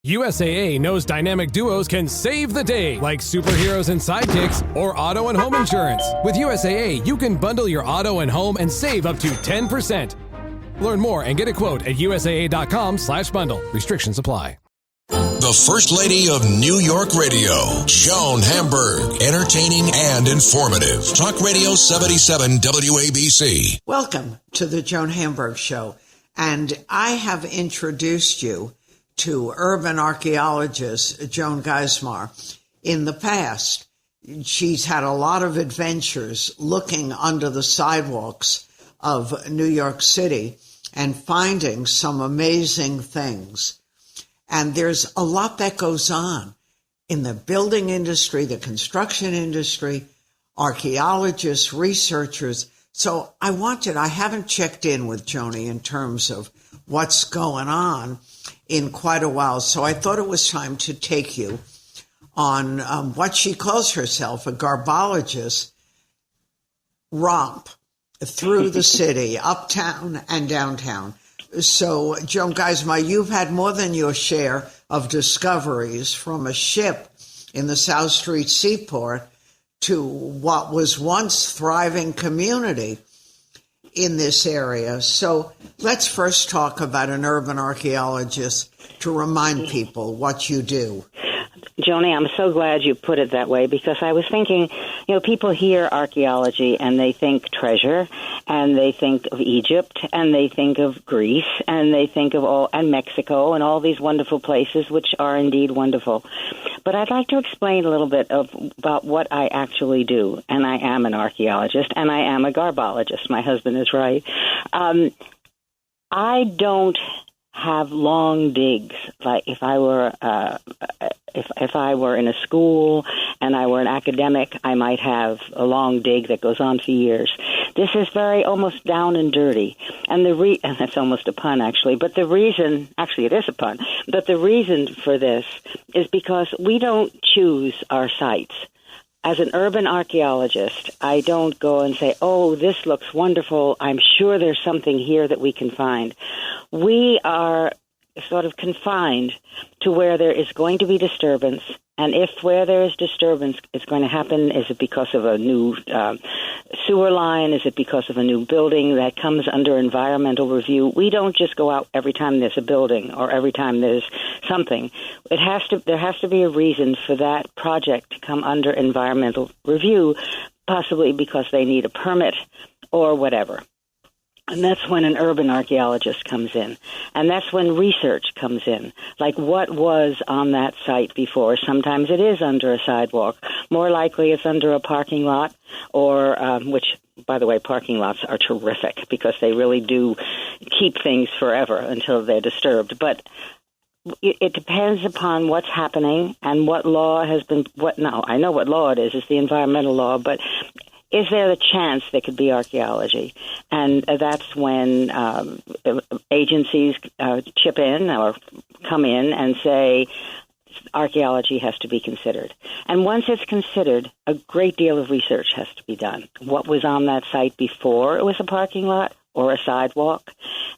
USAA knows dynamic duos can save the day, like superheroes and sidekicks or auto and home insurance. With USAA, you can bundle your auto and home and save up to 10%. Learn more and get a quote at USAA.com/bundle. Restrictions apply. The First Lady of New York Radio, Joan Hamburg. Entertaining and informative. Talk Radio 77 WABC. Welcome to the Joan Hamburg Show. And I have introduced you to urban archaeologist Joan Geismar in the past. She's had a lot of adventures looking under the sidewalks of New York City and finding some amazing things. And there's a lot that goes on in the building industry, the construction industry, archaeologists, researchers. So I haven't checked in with Joni in terms of what's going on in quite a while. So I thought it was time to take you on what she calls herself, a garbologist romp through the city, uptown and downtown. So, Joan Geismar, you've had more than your share of discoveries, from a ship in the South Street Seaport to what was once thriving community in this area. So let's first talk about an urban archaeologist to remind people what you do. Joni, I'm so glad you put it that way, because I was thinking, people hear archaeology and they think treasure, and they think of Egypt, and they think of Greece, and they think of and Mexico, and all these wonderful places, which are indeed wonderful. But I'd like to explain a little bit about what I actually do. And I am an archaeologist, and I am a garbologist. My husband is right. I don't have long digs. Like if I were if I were in a school and I were an academic, I might have a long dig that goes on for years. This is very almost down and dirty, and and that's almost a pun actually. But the reason, actually, it is a pun. But the reason for this is because we don't choose our sites. As an urban archaeologist, I don't go and say, oh, this looks wonderful. I'm sure there's something here that we can find. We are sort of confined to where there is going to be disturbance. And if where there is disturbance is going to happen, is it because of a new sewer line? Is it because of a new building that comes under environmental review? We don't just go out every time there's a building or every time there's something. There has to be a reason for that project to come under environmental review, possibly because they need a permit or whatever. And that's when an urban archaeologist comes in. And that's when research comes in, like what was on that site before. Sometimes it is under a sidewalk. More likely it's under a parking lot, or which, by the way, parking lots are terrific because they really do keep things forever until they're disturbed. But it depends upon what's happening and what law has been. I know what law it is. It's the environmental law, but is there the chance there could be archaeology? And that's when agencies chip in or come in and say archaeology has to be considered. And once it's considered, a great deal of research has to be done. What was on that site before it was a parking lot or a sidewalk,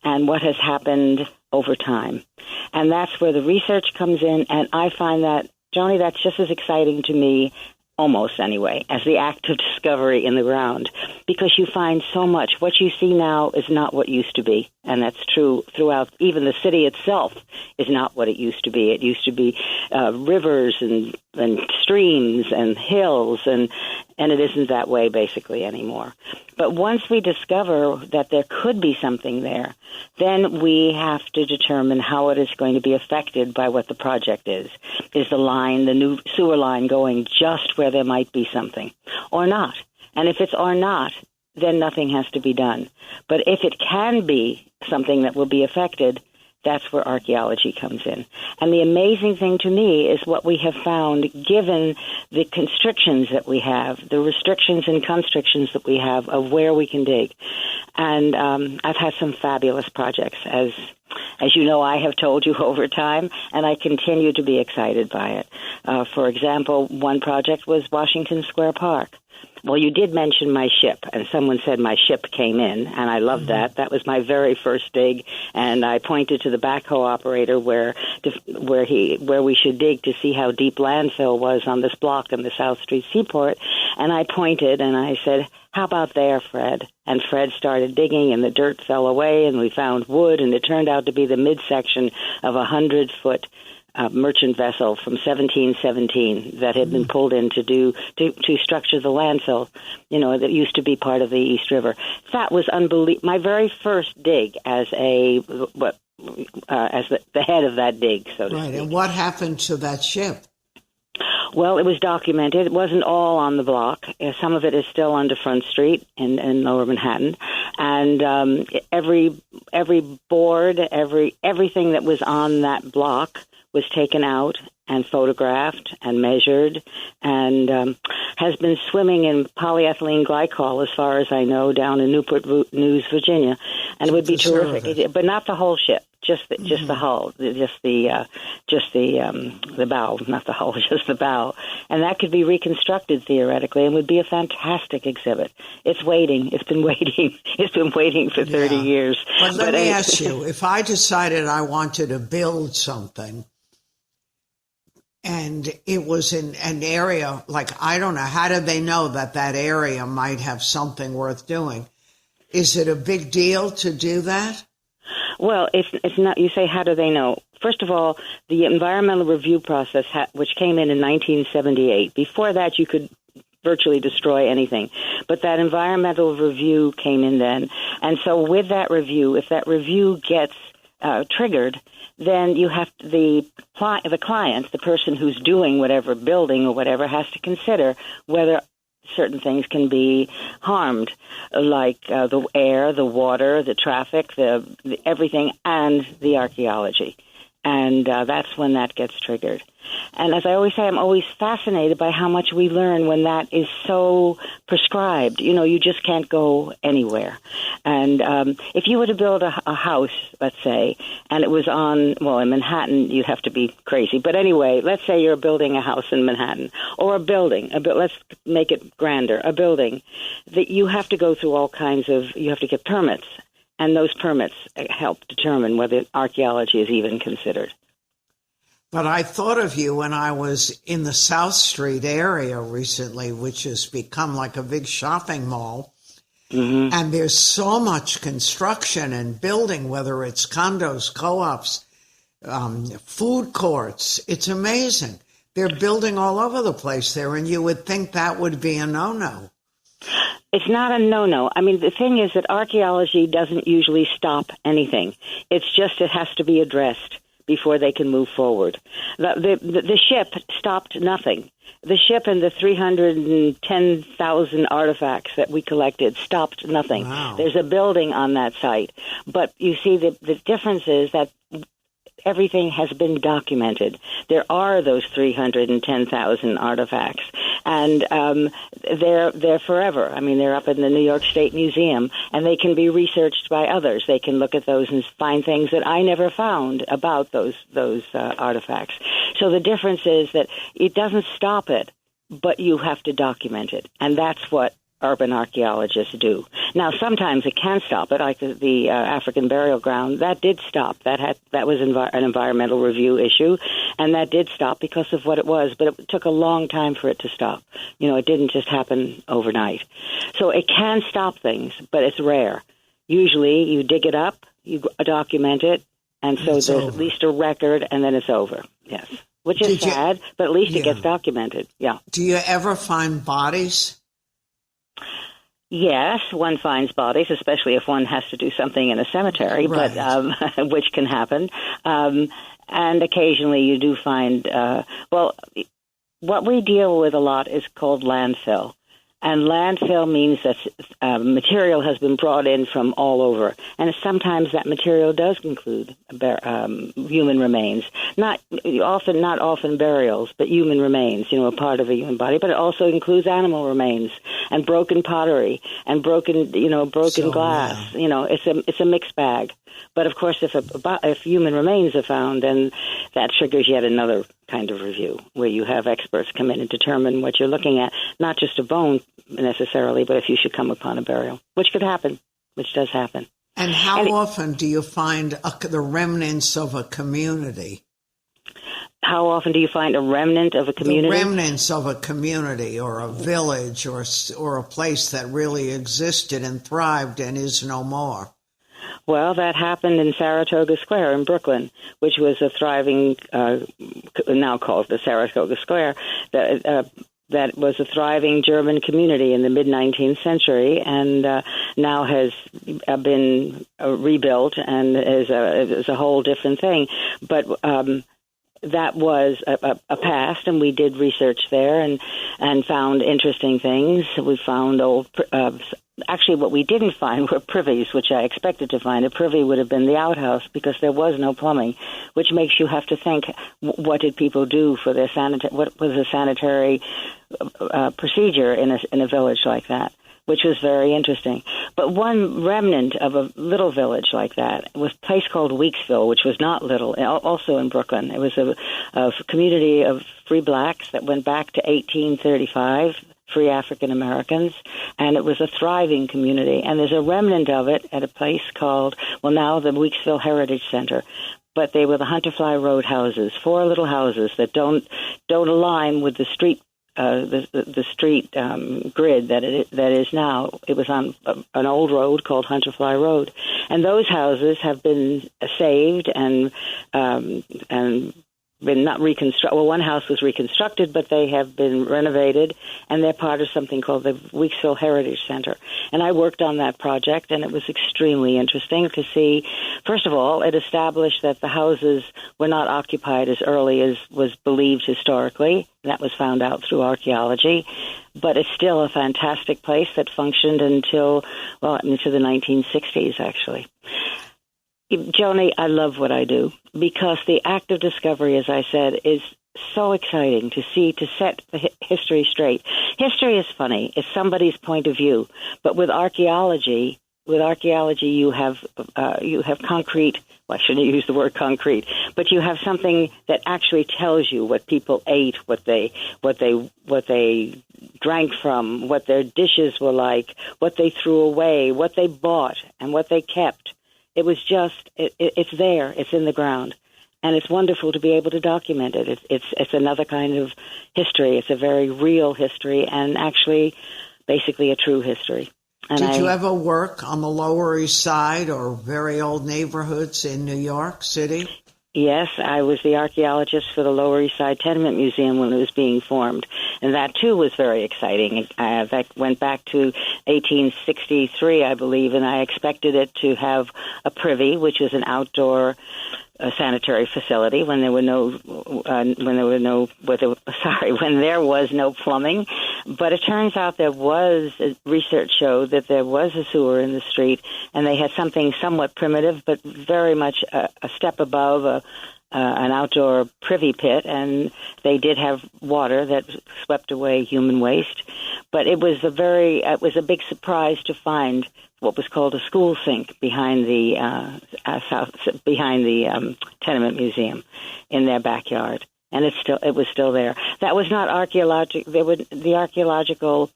and what has happened over time. And that's where the research comes in, and I find that, Joni, that's just as exciting to me, almost anyway, as the act of discovery in the ground, because you find so much. What you see now is not what used to be, and that's true throughout. Even the city itself is not what it used to be. It used to be rivers and streams and hills, and it isn't that way basically anymore. But once we discover that there could be something there, then we have to determine how it is going to be affected by what the project is. Is the line, the new sewer line, going just where there might be something or not? And if it's or not, then nothing has to be done. But if it can be something that will be affected, that's where archaeology comes in. And the amazing thing to me is what we have found, given the constrictions that we have, the restrictions and constrictions that we have of where we can dig. And I've had some fabulous projects, as you know, I have told you over time, and I continue to be excited by it. For example, one project was Washington Square Park. Well, you did mention my ship, and someone said my ship came in, and I loved that. That was my very first dig, and I pointed to the backhoe operator where we should dig to see how deep landfill was on this block in the South Street Seaport. And I pointed, and I said, "How about there, Fred?" And Fred started digging, and the dirt fell away, and we found wood, and it turned out to be the midsection of a 100-foot merchant vessel from 1717 that had been pulled in to structure the landfill, that used to be part of the East River. That was unbelievable. My very first dig as the head of that dig, so to speak. Right, and what happened to that ship? Well, it was documented. It wasn't all on the block. Some of it is still under Front Street in Lower Manhattan, and every board, everything that was on that block was taken out and photographed and measured, and has been swimming in polyethylene glycol, as far as I know, down in Newport News, Virginia, and it would be terrific. But not the whole ship, just the hull, just the bow, not the hull, just the bow, and that could be reconstructed theoretically, and would be a fantastic exhibit. It's waiting. It's been waiting. It's been waiting for 30 years. But let me ask you: if I decided I wanted to build something, and it was in an area, like, I don't know, how do they know that area might have something worth doing? Is it a big deal to do that? Well, it's not. You say, how do they know? First of all, the environmental review process, which came in 1978. Before that, you could virtually destroy anything. But that environmental review came in then. And so with that review, if that review gets triggered, then you have the client, the person who's doing whatever, building or whatever, has to consider whether certain things can be harmed, like the air, the water, the traffic, the everything, and the archaeology. And that's when that gets triggered. And as I always say, I'm always fascinated by how much we learn when that is so prescribed. You just can't go anywhere. And if you were to build a house, let's say, and it was in Manhattan, you'd have to be crazy. But anyway, let's say you're building a house in Manhattan, or a building. Let's make it grander, a building. That you have to go through you have to get permits. And those permits help determine whether archaeology is even considered. But I thought of you when I was in the South Street area recently, which has become like a big shopping mall. Mm-hmm. And there's so much construction and building, whether it's condos, co-ops, food courts. It's amazing. They're building all over the place there, and you would think that would be a no-no. It's not a no-no. I mean, the thing is that archaeology doesn't usually stop anything. It's just it has to be addressed before they can move forward. The ship stopped nothing. The ship and the 310,000 artifacts that we collected stopped nothing. Wow. There's a building on that site. But you see, the difference is that everything has been documented. There are those 310,000 artifacts, and they're forever. I mean, they're up in the New York State Museum, and they can be researched by others. They can look at those and find things that I never found about those artifacts. So the difference is that it doesn't stop it, but you have to document it, and that's what urban archaeologists do. Now, sometimes it can stop it, like the African burial ground. That did stop. That was an environmental review issue, and that did stop because of what it was. But it took a long time for it to stop. It didn't just happen overnight. So it can stop things, but it's rare. Usually, you dig it up, you document it, and so there's at least a record, and then it's over. Yes, which is sad, but at least it gets documented. Yeah. Do you ever find bodies? Yes, one finds bodies, especially if one has to do something in a cemetery, right. But which can happen. And occasionally you do find, what we deal with a lot is called landfill. And landfill means that material has been brought in from all over. And sometimes that material does include human remains. Not often burials, but human remains, a part of a human body. But it also includes animal remains and broken pottery and broken glass. Yeah. It's a mixed bag. But of course, if human remains are found, then that triggers yet another kind of review where you have experts come in and determine what you're looking at, not just a bone necessarily, but if you should come upon a burial, which could happen, which does happen. And how often do you find the remnants of a community? How often do you find a remnant of a community? The remnants of a community or a village or a place that really existed and thrived and is no more. Well, that happened in Saratoga Square in Brooklyn, which was a thriving, now called the Saratoga Square, that was a thriving German community in the mid-19th century, and now has been rebuilt and is a whole different thing. But that was a past, and we did research there and found interesting things. We found actually, what we didn't find were privies, which I expected to find. A privy would have been the outhouse because there was no plumbing, which makes you have to think, what did people do for their what was a sanitary procedure in a village like that, which was very interesting. But one remnant of a little village like that was a place called Weeksville, which was not little, also in Brooklyn. It was a community of free blacks that went back to 1835, free African Americans, and it was a thriving community. And there's a remnant of it at a place called, now the Weeksville Heritage Center. But they were the Hunterfly Road houses, 4 little houses that don't align with the street. The street grid that is now. It was on an old road called Hunterfly Road, and those houses have been saved and been not reconstructed. Well, one house was reconstructed, but they have been renovated, and they're part of something called the Weeksville Heritage Center. And I worked on that project, and it was extremely interesting to see. First of all, it established that the houses were not occupied as early as was believed historically. That was found out through archaeology. But it's still a fantastic place that functioned into the 1960s, actually. Joni, I love what I do because the act of discovery, as I said, is so exciting to set the history straight. History is funny. It's somebody's point of view. But with archaeology, you have concrete. Well, I shouldn't use the word concrete, but you have something that actually tells you what people ate, what they drank from, what their dishes were like, what they threw away, what they bought, and what they kept. It was just, it's there, it's in the ground, and it's wonderful to be able to document it. It's another kind of history. It's a very real history, and actually, basically a true history. And Did you ever work on the Lower East Side or very old neighborhoods in New York City? Yes, I was the archaeologist for the Lower East Side Tenement Museum when it was being formed, and that, too, was very exciting. That went back to 1863, I believe, and I expected it to have a privy, which is an outdoor sanitary facility when there was no plumbing. But it turns out research showed that there was a sewer in the street, and they had something somewhat primitive, but very much a step above an outdoor privy pit, and they did have water that swept away human waste. But it was a big surprise to find what was called a school sink behind the tenement museum in their backyard, and it was still there. That was not archaeologic. The archaeological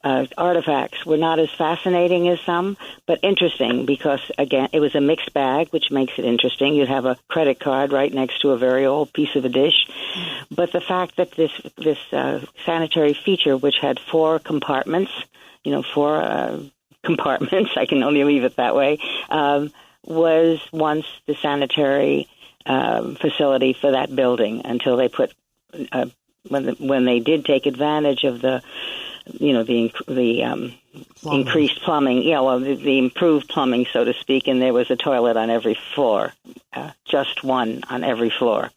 artifacts were not as fascinating as some, but interesting because, again, it was a mixed bag, which makes it interesting. You'd have a credit card right next to a very old piece of a dish. But the fact that this sanitary feature, which had 4 compartments, compartments, I can only leave it that way, was once the sanitary facility for that building until they put, when they did take advantage of the increased plumbing, the improved plumbing, so to speak, and there was a toilet on every floor, just one on every floor.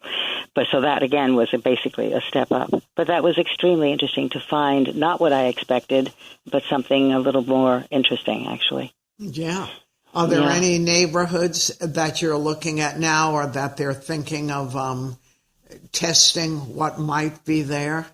But so that, again, was basically a step up. But that was extremely interesting to find, not what I expected, but something a little more interesting, actually. Yeah. Are there any neighborhoods that you're looking at now or that they're thinking of testing what might be there?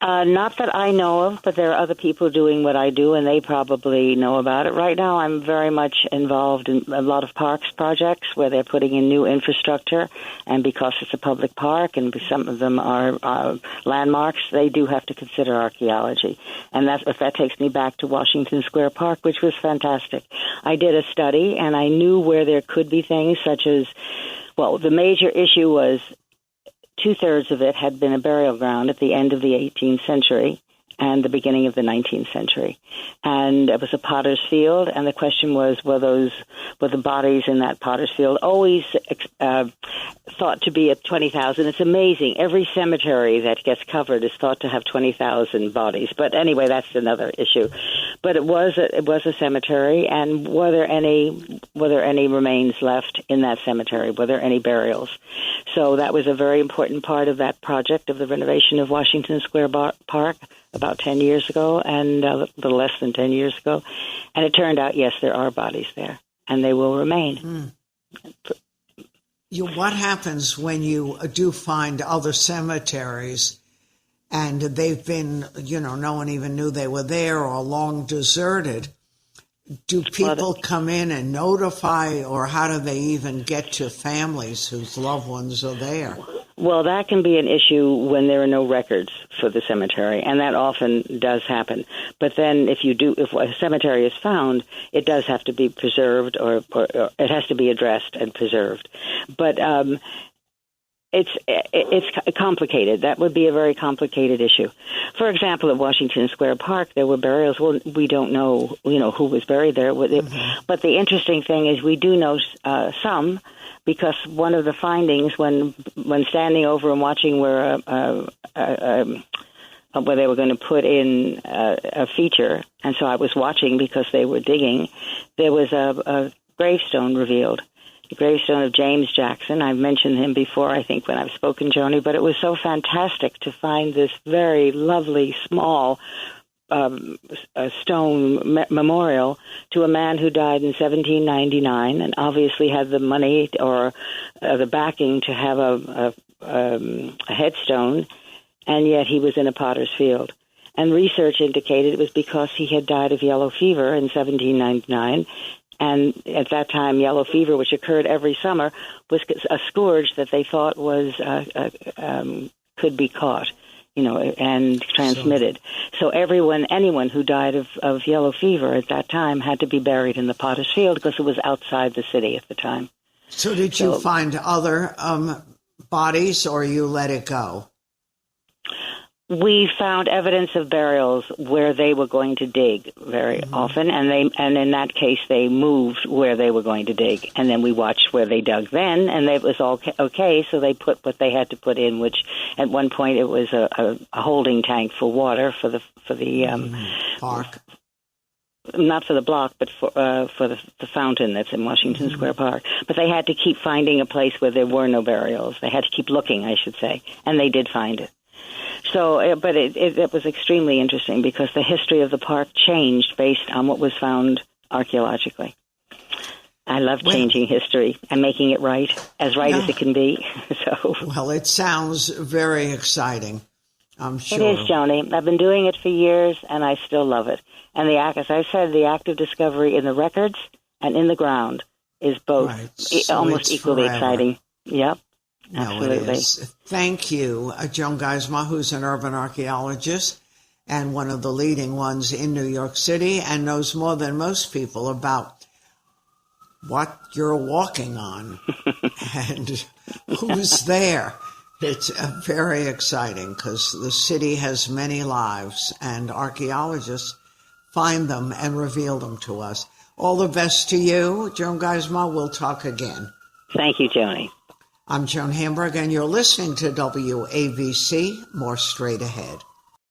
Not that I know of, but there are other people doing what I do, and they probably know about it. Right now, I'm very much involved in a lot of parks projects where they're putting in new infrastructure, and because it's a public park and some of them are landmarks, they do have to consider archaeology. And that takes me back to Washington Square Park, which was fantastic. I did a study, and I knew where there could be things such as, well, the major issue was two-thirds of it had been a burial ground at the end of the 18th century and the beginning of the 19th century. And it was a potter's field, and the question was, were the bodies in that potter's field always thought to be at 20,000? It's amazing. Every cemetery that gets covered is thought to have 20,000 bodies. But anyway, that's another issue. But it was a cemetery, and were there any remains left in that cemetery? Were there any burials? So that was a very important part of that project of the renovation of Washington Square Park about 10 years ago, and a little less than 10 years ago. And it turned out, yes, there are bodies there, and they will remain. What happens when you do find other cemeteries and they've been, no one even knew they were there or long deserted? Do people come in and notify, or how do they even get to families whose loved ones are there? Well, that can be an issue when there are no records for the cemetery, and that often does happen. But then if a cemetery is found, it does have to be preserved, or it has to be addressed and preserved. But it's complicated. That would be a very complicated issue. For example, at Washington Square Park, there were burials. Well, we don't know, who was buried there. But the interesting thing is we do know some, because one of the findings when standing over and watching where they were going to put in a feature, and so I was watching because they were digging, there was a gravestone revealed. The gravestone of James Jackson. I've mentioned him before, I think, when I've spoken, Joni, but it was so fantastic to find this very lovely, small stone memorial to a man who died in 1799 and obviously had the money or the backing to have a headstone, and yet he was in a potter's field. And research indicated it was because he had died of yellow fever in 1799. And at that time, yellow fever, which occurred every summer, was a scourge that they thought was could be caught, and transmitted. So anyone who died of yellow fever at that time had to be buried in the potter's field because it was outside the city at the time. So did you find other bodies, or you let it go? We found evidence of burials where they were going to dig very often, and in that case they moved where they were going to dig, and then we watched where they dug then, and it was all okay. So they put what they had to put in, which at one point it was a holding tank for water for the park. Not for the block, but for the fountain that's in Washington Square Park. But they had to keep finding a place where there were no burials. They had to keep looking, I should say, and they did find it. So, but it was extremely interesting because the history of the park changed based on what was found archaeologically. I love changing history and making it right as it can be. Well, it sounds very exciting, I'm sure. It is, Joni. I've been doing it for years, and I still love it. And as I said, the act of discovery in the records and in the ground is both almost equally exciting. Yep. Absolutely. No, it is. Thank you, Joan Geismar, who's an urban archaeologist and one of the leading ones in New York City, and knows more than most people about what you're walking on and who's there. It's very exciting because the city has many lives, and archaeologists find them and reveal them to us. All the best to you, Joan Geismar. We'll talk again. Thank you, Joni. I'm Joan Hamburg, and you're listening to WABC. More straight ahead.